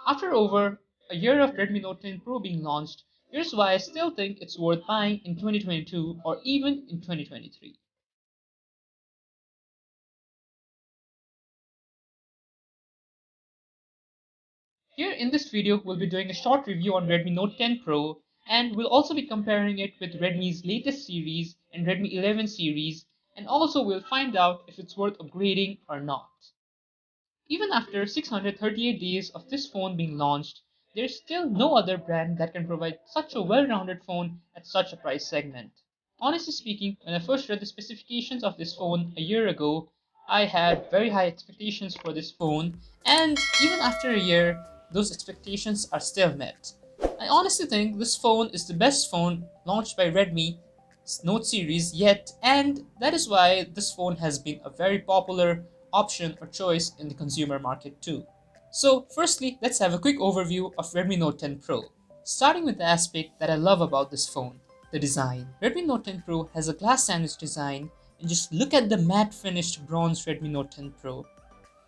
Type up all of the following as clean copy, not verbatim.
After over a year of Redmi Note 10 Pro being launched, here's why I still think it's worth buying in 2022 or even in 2023. Here in this video, we'll be doing a short review on Redmi Note 10 Pro, and we'll also be comparing it with Redmi's latest series and Redmi 11 series, and also we'll find out if it's worth upgrading or not. Even after 638 days of this phone being launched, there's still no other brand that can provide such a well-rounded phone at such a price segment. Honestly speaking, when I first read the specifications of this phone a year ago, I had very high expectations for this phone, and even after a year, those expectations are still met. I honestly think this phone is the best phone launched by Redmi Note series yet, and that is why this phone has been a very popular option or choice in the consumer market too. So, firstly, let's have a quick overview of Redmi Note 10 Pro. Starting with the aspect that I love about this phone, the design. Redmi Note 10 Pro has a glass sandwich design, and just look at the matte finished bronze Redmi Note 10 Pro.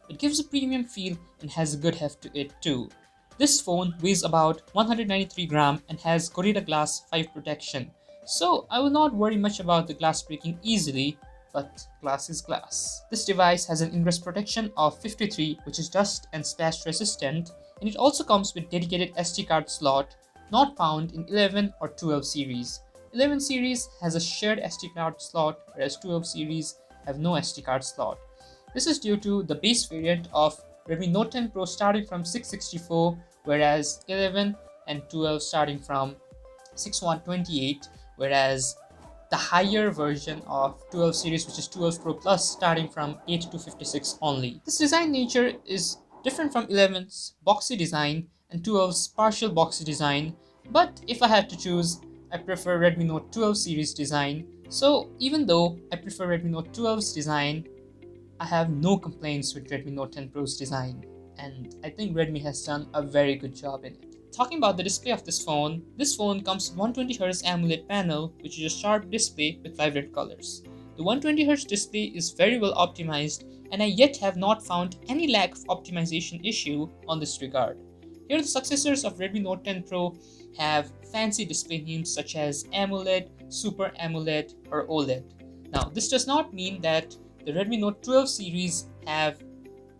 It gives a premium feel and has a good heft to it too. This phone weighs about 193 grams and has Gorilla Glass 5 protection, so I will not worry much about the glass breaking easily, but glass is glass. This device has an ingress protection of 53, which is dust and splash resistant, and it also comes with dedicated SD card slot, not found in 11 or 12 series. 11 series has a shared SD card slot, whereas 12 series have no SD card slot. This is due to the base variant of Redmi Note 10 Pro starting from 664, whereas 11 and 12 starting from 6128, whereas the higher version of 12 series, which is 12 Pro Plus, starting from 8256 only. This design nature is different from 11's boxy design and 12's partial boxy design, but if I had to choose, I prefer Redmi Note 12 series design. So even though I prefer Redmi Note 12's design, I have no complaints with Redmi Note 10 Pro's design, and I think Redmi has done a very good job in it. Talking about the display of this phone comes with 120Hz AMOLED panel, which is a sharp display with vibrant colors. The 120Hz display is very well optimized, and I yet have not found any lack of optimization issue on this regard. Here, the successors of Redmi Note 10 Pro have fancy display names such as AMOLED, Super AMOLED, or OLED. Now, this does not mean that the Redmi Note 12 series have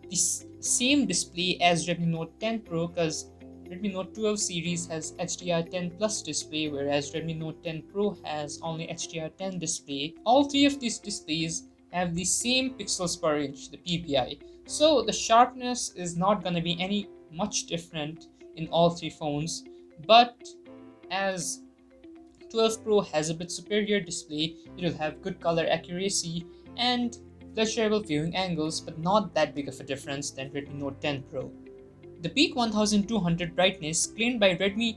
the same display as Redmi Note 10 Pro, because Redmi Note 12 series has HDR10 Plus display, whereas Redmi Note 10 Pro has only HDR10 display. All three of these displays have the same pixels per inch, the PPI. So the sharpness is not going to be any much different in all three phones, but as 12 Pro has a bit superior display, it will have good color accuracy and pleasurable viewing angles, but not that big of a difference than Redmi Note 10 Pro. The peak 1200 brightness claimed by Redmi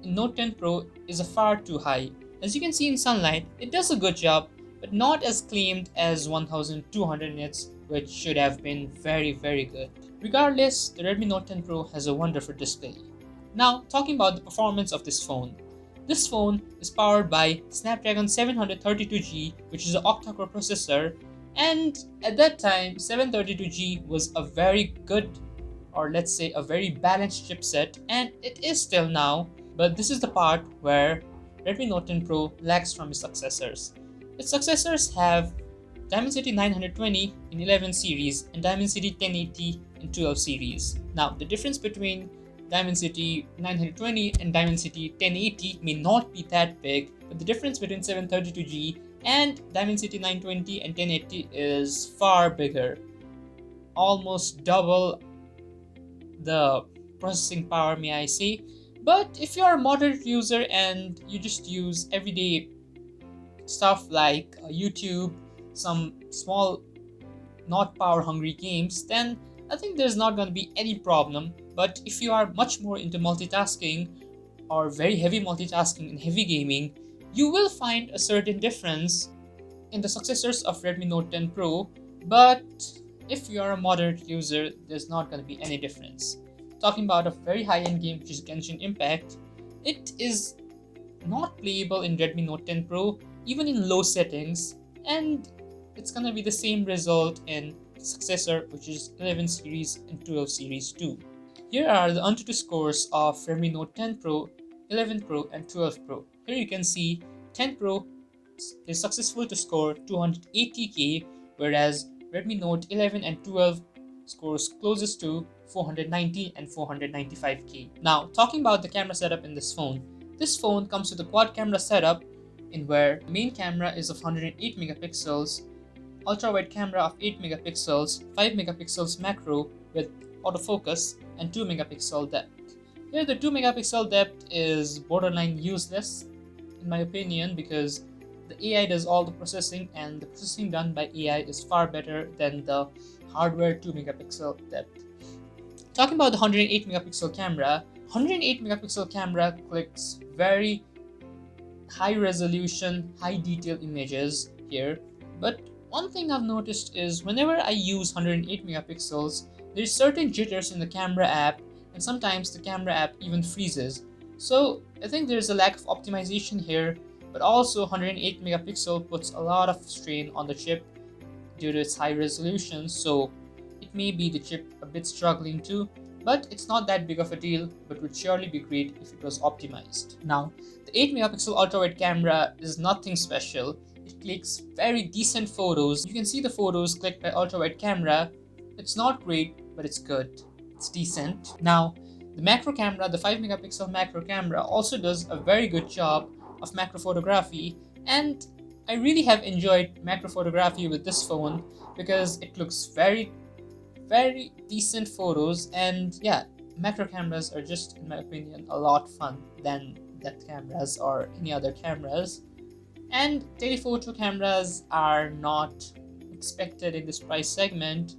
in Note 10 Pro is a far too high. As you can see in sunlight, it does a good job, but not as claimed as 1200 nits, which should have been very good. Regardless, the Redmi Note 10 Pro has a wonderful display. Now, talking about the performance of this phone. This phone is powered by Snapdragon 732G, which is an octa-core processor, and at that time 732G was a very good, or let's say a very balanced chipset, and it is still now, but this is the part where Redmi Note 10 Pro lags from its successors. Its successors have Dimensity 920 in 11 series and Dimensity 1080 in 12 series. Now, the difference between Dimensity 920 and Dimensity 1080 may not be that big, but the difference between 732G and Dimensity 920 and 1080 is far bigger, almost double the processing power, may I say. But if you're a moderate user and you just use everyday stuff like YouTube, some small not power hungry games, then I think there's not going to be any problem. But if you are much more into multitasking or very heavy multitasking and heavy gaming, you will find a certain difference in the successors of Redmi Note 10 Pro. But if you are a moderate user, there's not going to be any difference. Talking about a very high-end game, which is Genshin Impact, it is not playable in Redmi Note 10 Pro, even in low settings, and it's gonna be the same result in successor, which is 11 series and 12 series too. Here are the Antutu scores of Redmi Note 10 Pro, 11 Pro and 12 Pro. Here you can see 10 Pro is successful to score 280k, whereas Redmi Note 11 and 12 scores closest to 490 and 495k. Now, talking about the camera setup in this phone comes with a quad camera setup in where the main camera is of 108 megapixels, ultra wide camera of 8 megapixels, 5 megapixels macro with autofocus, and 2 megapixel depth. Here, the 2 megapixel depth is borderline useless in my opinion because the AI does all the processing and the processing done by AI is far better than the hardware 2 megapixel depth. Talking about the 108 megapixel camera, 108 megapixel camera clicks very high resolution, high detail images here. But one thing I've noticed is whenever I use 108 megapixels, there's certain jitters in the camera app, and sometimes the camera app even freezes. So I think there's a lack of optimization here, but also 108 megapixel puts a lot of strain on the chip due to its high resolution, so it may be the chip a bit struggling too, but it's not that big of a deal, but would surely be great if it was optimized. Now, the 8 megapixel ultra wide camera is nothing special. It clicks very decent photos. You can see the photos clicked by ultra wide camera. It's not great, but it's good. It's decent. Now, the macro camera, the 5 megapixel macro camera, also does a very good job of macro photography, and I really have enjoyed macro photography with this phone because it looks very decent photos, and yeah, macro cameras are just, in my opinion, a lot fun than depth cameras or any other cameras. And telephoto cameras are not expected in this price segment,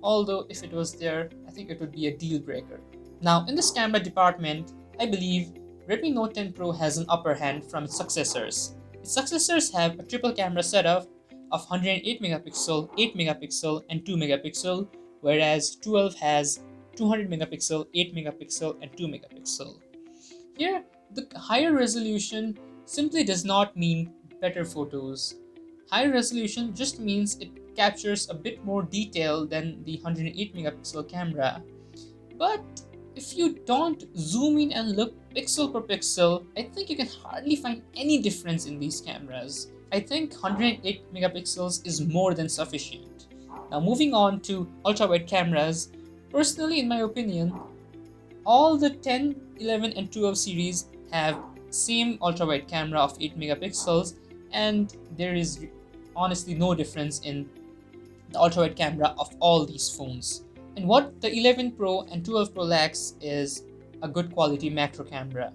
although if it was there, I think it would be a deal breaker. Now, in this camera department, I believe Redmi Note 10 Pro has an upper hand from its successors. Its successors have a triple camera setup of 108 megapixel, 8 megapixel, and 2 megapixel, whereas 12 has 200 megapixel, 8 megapixel, and 2 megapixel. Here, the higher resolution simply does not mean better photos. Higher resolution just means it captures a bit more detail than the 108 megapixel camera. But if you don't zoom in and look pixel per pixel, I think you can hardly find any difference in these cameras. I think 108 megapixels is more than sufficient. Now moving on to ultra-wide cameras, personally in my opinion, all the 10, 11 and 12 series have same ultra-wide camera of 8 megapixels, and there is honestly no difference in the ultra-wide camera of all these phones. And what the 11 Pro and 12 Pro lacks is a good quality macro camera.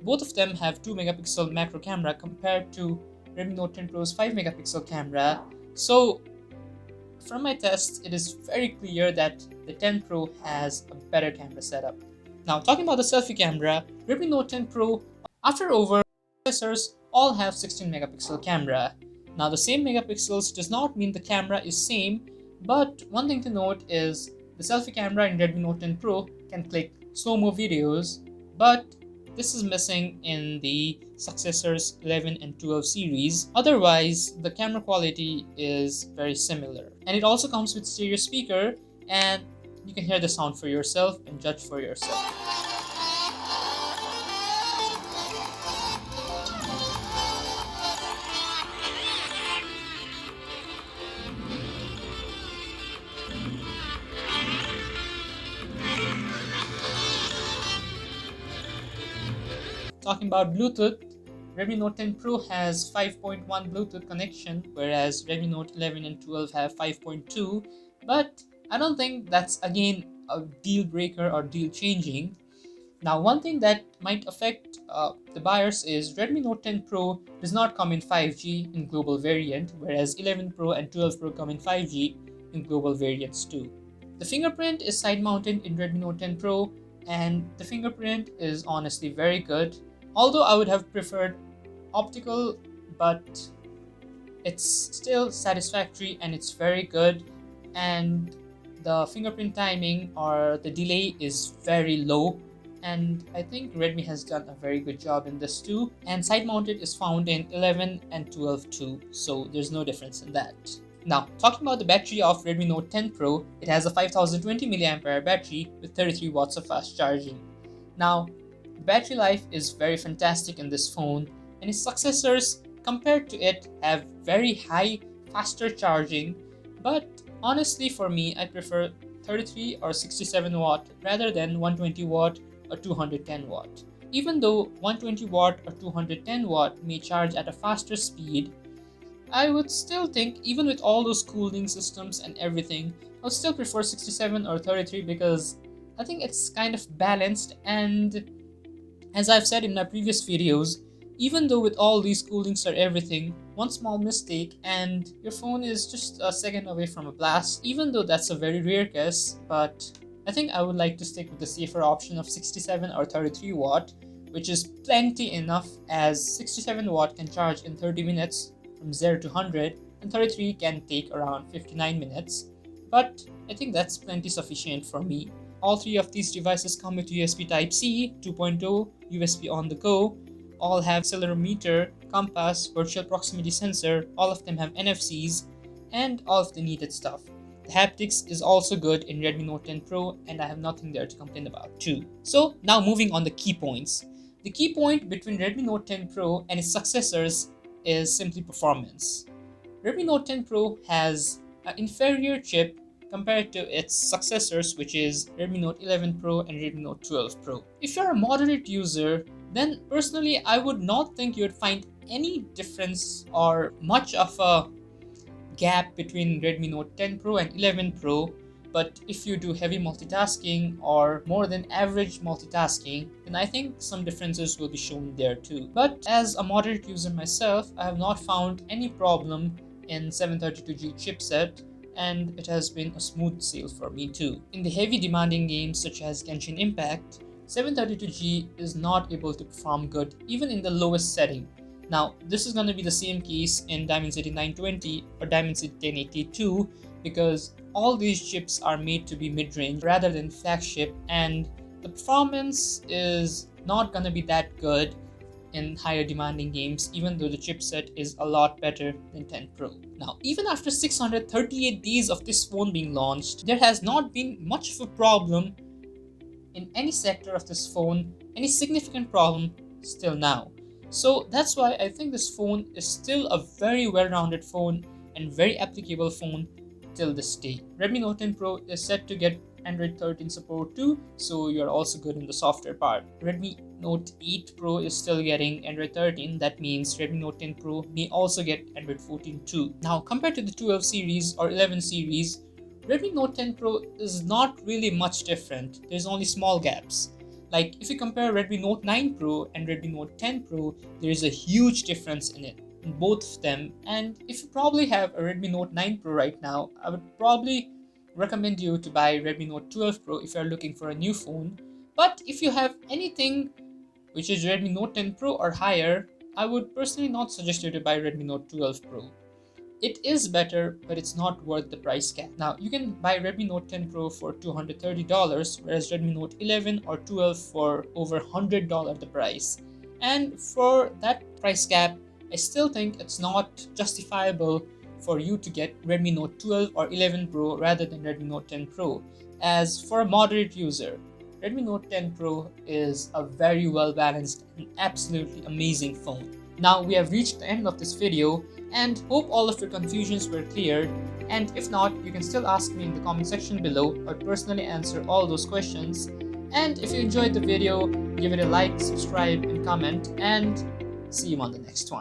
Both of them have 2 megapixel macro camera compared to Redmi Note 10 Pro's 5 megapixel camera. So from my tests, it is very clear that the 10 Pro has a better camera setup. Now talking about the selfie camera, Redmi Note 10 Pro, after over processors, all have 16 megapixel camera. Now the same megapixels does not mean the camera is same, but one thing to note is the selfie camera in Redmi Note 10 Pro can click slow-mo videos, but this is missing in the successors 11 and 12 series. Otherwise, the camera quality is very similar. And it also comes with stereo speaker, and you can hear the sound for yourself and judge for yourself. Talking about Bluetooth, Redmi Note 10 Pro has 5.1 Bluetooth connection, whereas Redmi Note 11 and 12 have 5.2, but I don't think that's again a deal breaker or deal changing. Now, one thing that might affect the buyers is Redmi Note 10 Pro does not come in 5G in global variant, whereas 11 Pro and 12 Pro come in 5G in global variants too. The fingerprint is side mounted in Redmi Note 10 Pro, and the fingerprint is honestly very good. Although I would have preferred optical, but it's still satisfactory and it's very good. And the fingerprint timing or the delay is very low. And I think Redmi has done a very good job in this too. And side mounted is found in 11 and 12 too, so there's no difference in that. Now, talking about the battery of Redmi Note 10 Pro, it has a 5020 mAh battery with 33 watts of fast charging. Now, the battery life is very fantastic in this phone, and its successors compared to it have very high, faster charging, but honestly for me, I prefer 33 or 67 watt rather than 120 watt or 210 watt. Even though 120 watt or 210 watt may charge at a faster speed, I would still think, even with all those cooling systems and everything, I would still prefer 67 or 33 because I think it's kind of balanced. And as I've said in my previous videos, even though with all these coolings or everything, one small mistake and your phone is just a second away from a blast, even though that's a very rare case, but I think I would like to stick with the safer option of 67 or 33 watt, which is plenty enough as 67 watt can charge in 30 minutes from 0 to 100 and 33 can take around 59 minutes, but I think that's plenty sufficient for me. All three of these devices come with USB Type-C, 2.0, USB on the go, all have accelerometer, compass, virtual proximity sensor, all of them have NFCs, and all of the needed stuff. The haptics is also good in Redmi Note 10 Pro, and I have nothing there to complain about too. So now moving on the key points. The key point between Redmi Note 10 Pro and its successors is simply performance. Redmi Note 10 Pro has an inferior chip compared to its successors, which is Redmi Note 11 Pro and Redmi Note 12 Pro. If you're a moderate user, then personally I would not think you would find any difference or much of a gap between Redmi Note 10 Pro and 11 Pro. But if you do heavy multitasking or more than average multitasking, then I think some differences will be shown there too. But as a moderate user myself, I have not found any problem in 732G chipset, and it has been a smooth sail for me too. In the heavy demanding games such as Genshin Impact, 732G is not able to perform good even in the lowest setting. Now, this is going to be the same case in Dimensity 920 or Dimensity 1082 because all these chips are made to be mid-range rather than flagship, and the performance is not going to be that good in higher demanding games, even though the chipset is a lot better than 10 Pro. Now, even after 638 days of this phone being launched, there has not been much of a problem in any sector of this phone, any significant problem still now. So that's why I think this phone is still a very well-rounded phone and very applicable phone till this day. Redmi Note 10 Pro is set to get Android 13 support too, so you're also good in the software part. Redmi Note 8 Pro is still getting Android 13, that means Redmi Note 10 Pro may also get Android 14 too. Now, compared to the 12 series or 11 series, Redmi Note 10 Pro is not really much different. There's only small gaps. Like if you compare Redmi Note 9 Pro and Redmi Note 10 Pro, there is a huge difference in it, in both of them. And if you probably have a Redmi Note 9 Pro right now, I would probably recommend you to buy Redmi Note 12 Pro if you're looking for a new phone. But if you have anything which is Redmi Note 10 Pro or higher, I would personally not suggest you to buy Redmi Note 12 Pro. It is better, but it's not worth the price cap. Now, you can buy Redmi Note 10 Pro for $230, whereas Redmi Note 11 or 12 for over $100 the price. And for that price cap, I still think it's not justifiable for you to get Redmi Note 12 or 11 Pro rather than Redmi Note 10 Pro. As for a moderate user, Redmi Note 10 Pro is a very well balanced and absolutely amazing phone. Now we have reached the end of this video and hope all of your confusions were cleared, and if not, you can still ask me in the comment section below. I'll personally answer all those questions. And if you enjoyed the video, give it a like, subscribe and comment, and see you on the next one.